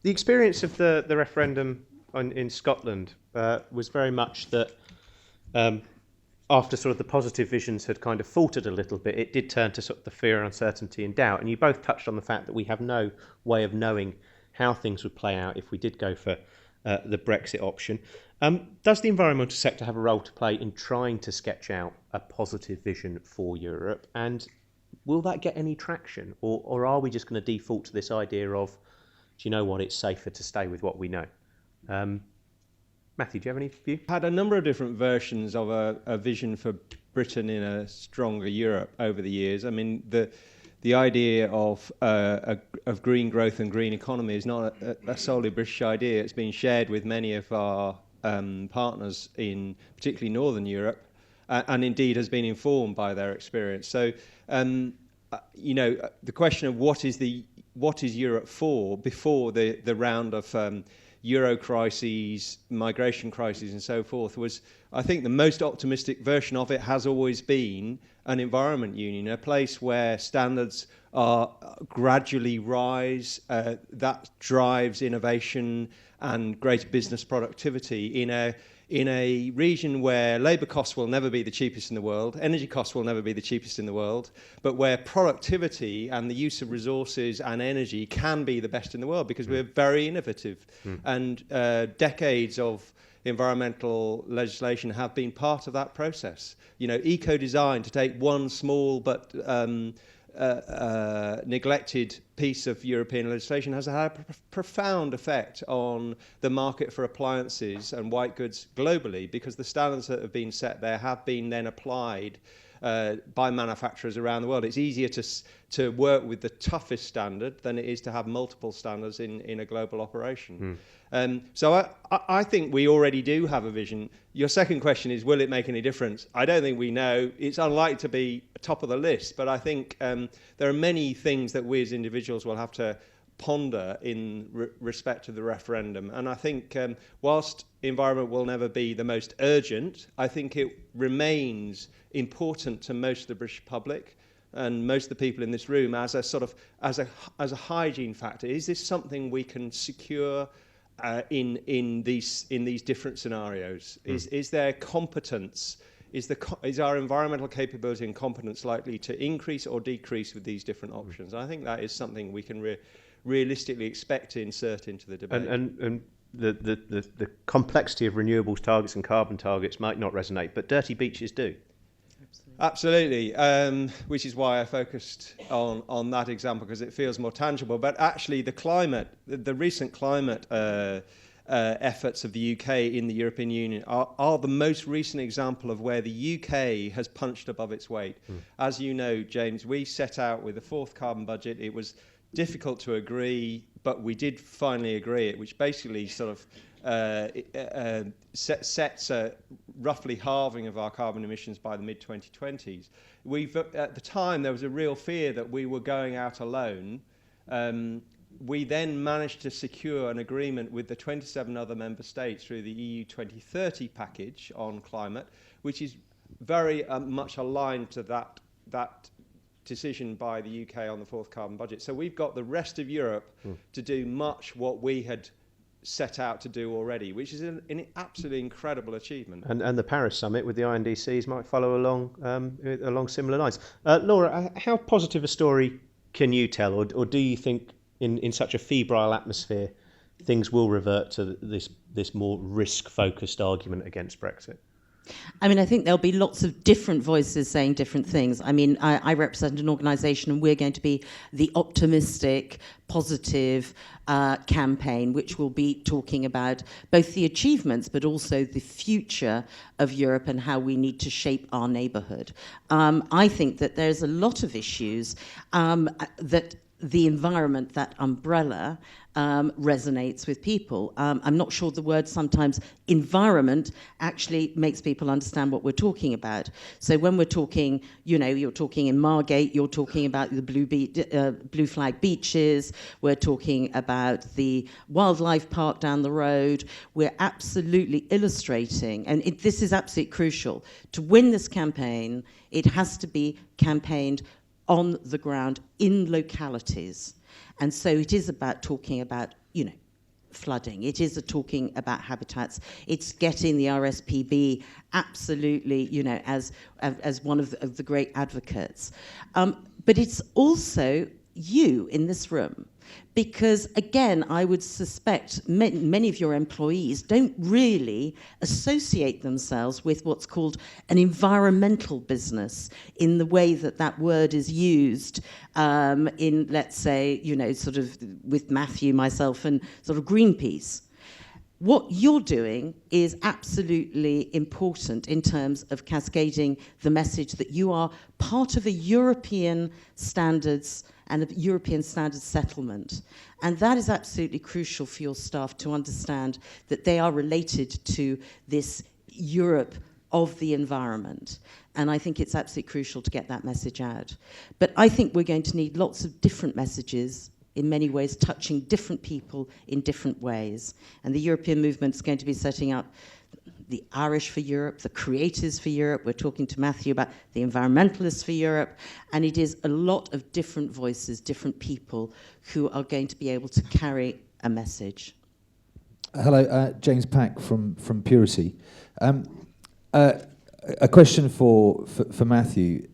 The experience of the referendum in Scotland was very much that after sort of the positive visions had kind of faltered a little bit, it did turn to sort of the fear, uncertainty and doubt. And you both touched on the fact that we have no way of knowing how things would play out if we did go for the Brexit option. Does the environmental sector have a role to play in trying to sketch out a positive vision for Europe? And will that get any traction? Or are we just going to default to this idea of, do you know what, it's safer to stay with what we know? Matthew, do you have any view? Had a number of different versions of a vision for Britain in a stronger Europe over the years. I mean, the idea of green growth and green economy is not a solely British idea. It's been shared with many of our partners in particularly Northern Europe, and indeed has been informed by their experience. So, you know, the question of what is Europe for before the round of Euro crises, migration crises and so forth was, I think the most optimistic version of it has always been an environment union, a place where standards are gradually rise, that drives innovation and greater business productivity in a region where labour costs will never be the cheapest in the world, energy costs will never be the cheapest in the world, but where productivity and the use of resources and energy can be the best in the world because we're very innovative. And decades of environmental legislation have been part of that process. You know, eco-design, to take one small but neglected piece of European legislation, has had a profound effect on the market for appliances and white goods globally, because the standards that have been set there have been then applied by manufacturers around the world. It's easier to work with the toughest standard than it is to have multiple standards in a global operation. So I think we already do have a vision. Your second question is, will it make any difference? I don't think we know. It's unlikely to be top of the list, but I think there are many things that we as individuals will have to ponder in respect to the referendum. And I think whilst environment will never be the most urgent, I think it remains important to most of the British public and most of the people in this room as a sort of as a hygiene factor. Is this something we can secure in these different scenarios? Is there competence? Is our environmental capability and competence likely to increase or decrease with these different options? I think that is something we can realistically expect to insert into the debate. And the complexity of renewables targets and carbon targets might not resonate, but dirty beaches do. Absolutely, which is why I focused on that example, because it feels more tangible. But actually, the recent climate efforts of the UK in the European Union are the most recent example of where the UK has punched above its weight. As you know, James, we set out with the fourth carbon budget. It was difficult to agree, but we did finally agree it, which basically sort of sets a roughly halving of our carbon emissions by the mid-2020s. At the time, there was a real fear that we were going out alone. We then managed to secure an agreement with the 27 other member states through the EU 2030 package on climate, which is very much aligned to that decision by the UK on the fourth carbon budget. So we've got the rest of Europe to do much what we had set out to do already, which is an absolutely incredible achievement. And the Paris summit with the INDCs might follow along similar lines. Laura, how positive a story can you tell, or do you think in such a febrile atmosphere things will revert to this more risk-focused argument against Brexit? I mean, I think there'll be lots of different voices saying different things. I mean, I represent an organisation, and we're going to be the optimistic, positive campaign, which will be talking about both the achievements but also the future of Europe and how we need to shape our neighbourhood. I think that there's a lot of issues that the environment, that umbrella, resonates with people. I'm not sure the word sometimes environment actually makes people understand what we're talking about. So when we're talking, you know, you're talking in Margate, you're talking about the blue flag beaches, we're talking about the wildlife park down the road. We're absolutely illustrating, and this is absolutely crucial. To win this campaign, it has to be campaigned on the ground in localities. And so it is about talking about, you know, flooding. It is talking about habitats. It's getting the RSPB absolutely, as one of the great advocates. But it's also you in this room. Because, again, I would suspect many of your employees don't really associate themselves with what's called an environmental business in the way that word is used in, let's say, sort of with Matthew, myself, and sort of Greenpeace. What you're doing is absolutely important in terms of cascading the message that you are part of a European standards and a European standards settlement. And that is absolutely crucial for your staff to understand that they are related to this Europe of the environment. And I think it's absolutely crucial to get that message out. But I think we're going to need lots of different messages, in many ways touching different people in different ways. And the European movement is going to be setting up the Irish for Europe, the Creators for Europe. We're talking to Matthew about the Environmentalists for Europe. And it is a lot of different voices, different people who are going to be able to carry a message. Hello, James Pack from Purity. A question for Matthew.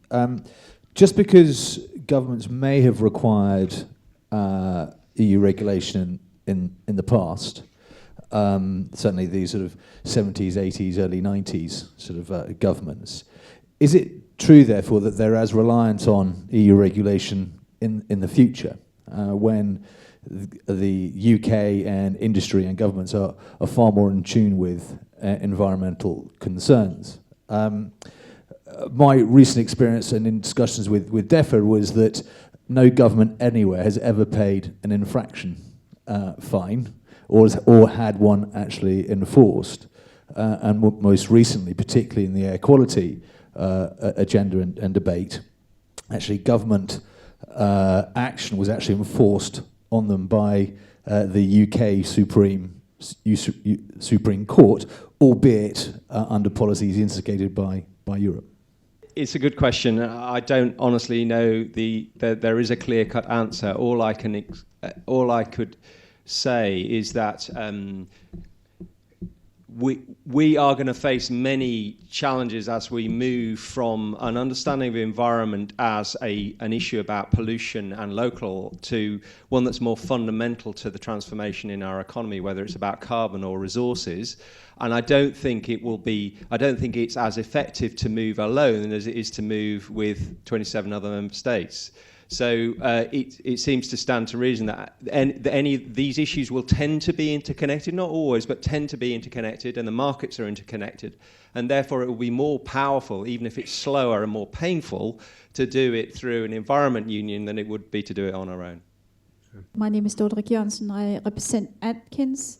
Just because governments may have required EU regulation in the past, certainly the sort of 70s, 80s, early 90s sort of governments, is it true, therefore, that they're as reliant on EU regulation in the future when the UK and industry and governments are far more in tune with environmental concerns? My recent experience and in discussions with DEFRA was that no government anywhere has ever paid an infraction fine or had one actually enforced. And most recently, particularly in the air quality agenda and debate, actually government action was actually enforced on them by the UK Supreme Court, albeit under policies instigated by Europe. It's a good question. I don't honestly know there is a clear-cut answer. All I could say is that we are going to face many challenges as we move from an understanding of the environment as an issue about pollution and local to one that's more fundamental to the transformation in our economy, whether it's about carbon or resources. And I don't think it's as effective to move alone as it is to move with 27 other member states. So it seems to stand to reason that any of these issues will tend to be interconnected, not always, but tend to be interconnected, and the markets are interconnected. And therefore it will be more powerful, even if it's slower and more painful, to do it through an environment union than it would be to do it on our own. My name is Dodrik Jørgensen. I represent Atkins.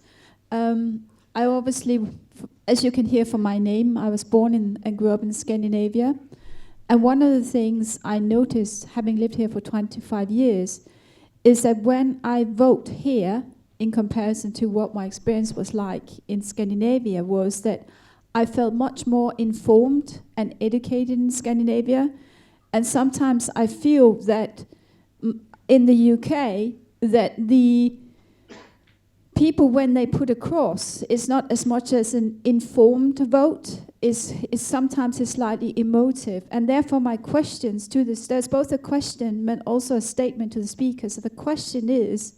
I obviously, as you can hear from my name, I was born and grew up in Scandinavia. And one of the things I noticed, having lived here for 25 years, is that when I vote here, in comparison to what my experience was like in Scandinavia, was that I felt much more informed and educated in Scandinavia. And sometimes I feel that in the UK, that the people, when they put across, is not as much as an informed vote, is sometimes is slightly emotive. And therefore my questions to this, there's both a question but also a statement to the speakers. So the question is,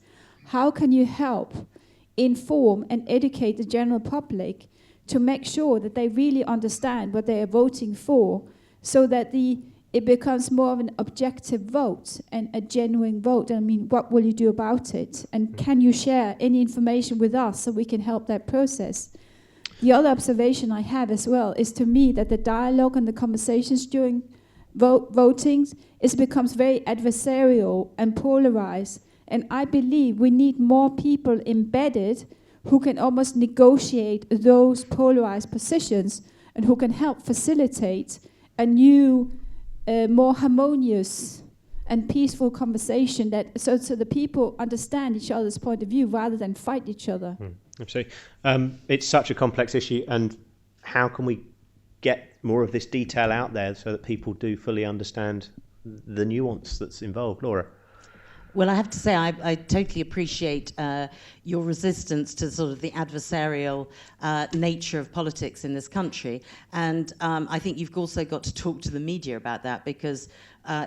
how can you help inform and educate the general public to make sure that they really understand what they are voting for, so that it becomes more of an objective vote and a genuine vote? I mean, what will you do about it? And can you share any information with us so we can help that process? The other observation I have as well is, to me, that the dialogue and the conversations during voting becomes very adversarial and polarized. And I believe we need more people embedded who can almost negotiate those polarized positions and who can help facilitate a new, more harmonious and peaceful conversation, that so the people understand each other's point of view rather than fight each other. Absolutely. It's such a complex issue, and how can we get more of this detail out there so that people do fully understand the nuance that's involved? Laura? Well, I have to say, I totally appreciate your resistance to sort of the adversarial nature of politics in this country. And I think you've also got to talk to the media about that, because,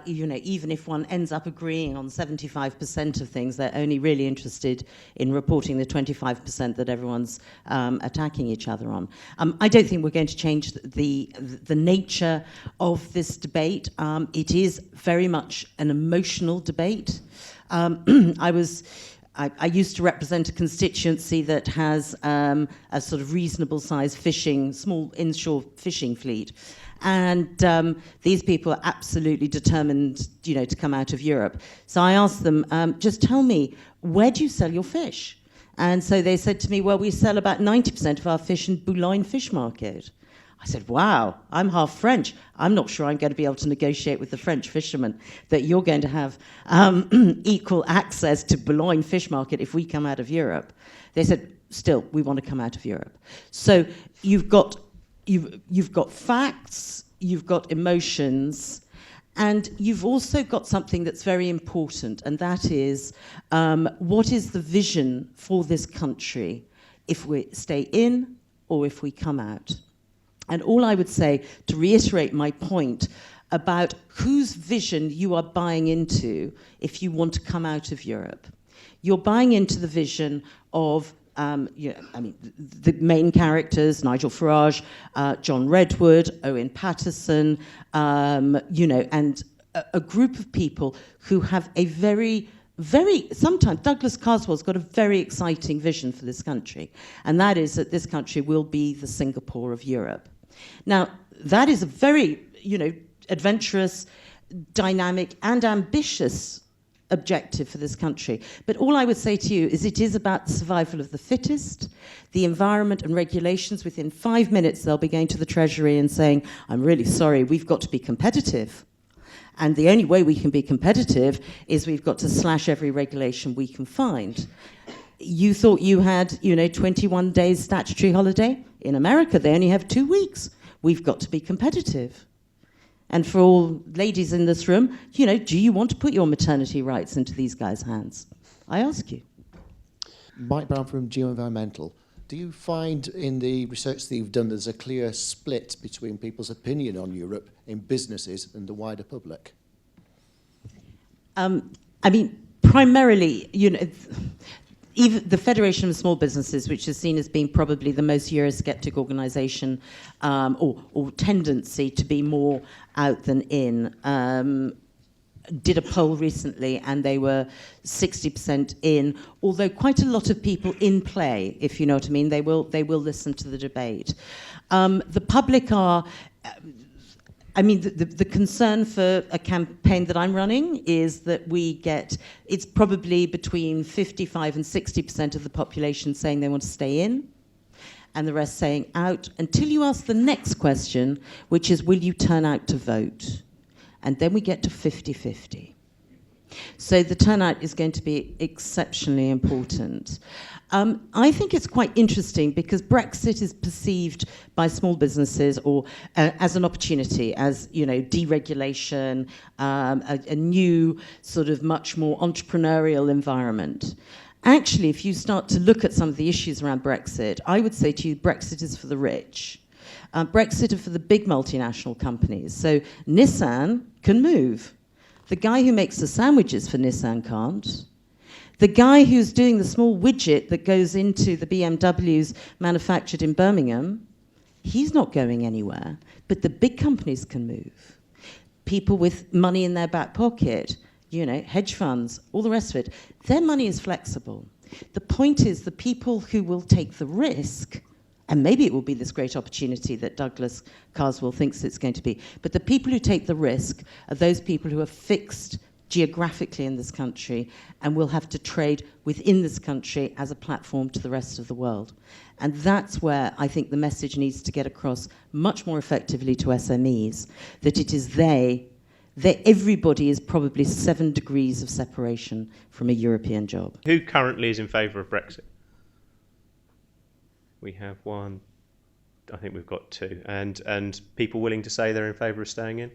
you know, even if one ends up agreeing on 75% of things, they're only really interested in reporting the 25% that everyone's attacking each other on. I don't think we're going to change the nature of this debate. It is very much an emotional debate. I used to represent a constituency that has a sort of reasonable sized small inshore fishing fleet. And these people are absolutely determined, you know, to come out of Europe. So I asked them, just tell me, where do you sell your fish? And so they said to me, well, we sell about 90% of our fish in Boulogne Fish Market. I said, wow, I'm half French. I'm not sure I'm going to be able to negotiate with the French fishermen that you're going to have equal access to Boulogne Fish Market if we come out of Europe. They said, still, we want to come out of Europe. So you've got facts, you've got emotions, and you've also got something that's very important, and that is what is the vision for this country if we stay in or if we come out? And all I would say, to reiterate my point about whose vision you are buying into if you want to come out of Europe, you're buying into the vision of the main characters, Nigel Farage, John Redwood, Owen Paterson, and a group of people who have a sometimes Douglas Carswell's got a very exciting vision for this country, and that is that this country will be the Singapore of Europe. Now, that is a very, adventurous, dynamic, and ambitious objective for this country. But all I would say to you is it is about the survival of the fittest, the environment and regulations. Within 5 minutes, they'll be going to the Treasury and saying, I'm really sorry, we've got to be competitive. And the only way we can be competitive is we've got to slash every regulation we can find. You thought you had, 21 days statutory holiday? In America, they only have 2 weeks. We've got to be competitive. And for all ladies in this room, do you want to put your maternity rights into these guys' hands? I ask you. Mike Brown from Geoenvironmental. Do you find in the research that you've done there's a clear split between people's opinion on Europe in businesses and the wider public? Primarily, even the Federation of Small Businesses, which is seen as being probably the most Eurosceptic organisation, or tendency to be more out than in, did a poll recently, and they were 60% in. Although quite a lot of people in play, if you know what I mean, they will listen to the debate. The public are. The concern for a campaign that I'm running is that it's probably between 55 and 60% of the population saying they want to stay in, and the rest saying out, until you ask the next question, which is, will you turn out to vote? And then we get to 50-50. So the turnout is going to be exceptionally important. I think it's quite interesting because Brexit is perceived by small businesses or as an opportunity, as deregulation, a new sort of much more entrepreneurial environment. Actually, if you start to look at some of the issues around Brexit, I would say to you, Brexit is for the rich. Brexit is for the big multinational companies. So Nissan can move. The guy who makes the sandwiches for Nissan can't. The guy who's doing the small widget that goes into the BMWs manufactured in Birmingham, he's not going anywhere. But the big companies can move. People with money in their back pocket, hedge funds, all the rest of it, their money is flexible. The point is the people who will take the risk, and maybe it will be this great opportunity that Douglas Carswell thinks it's going to be, but the people who take the risk are those people who are fixed geographically in this country and will have to trade within this country as a platform to the rest of the world. And that's where I think the message needs to get across much more effectively to SMEs, that it is everybody is probably 7 degrees of separation from a European job. Who currently is in favour of Brexit? We have one. I think we've got 2. And people willing to say they're in favour of staying in?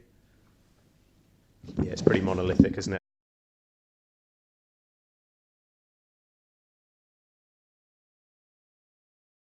Yeah, it's pretty monolithic, isn't it?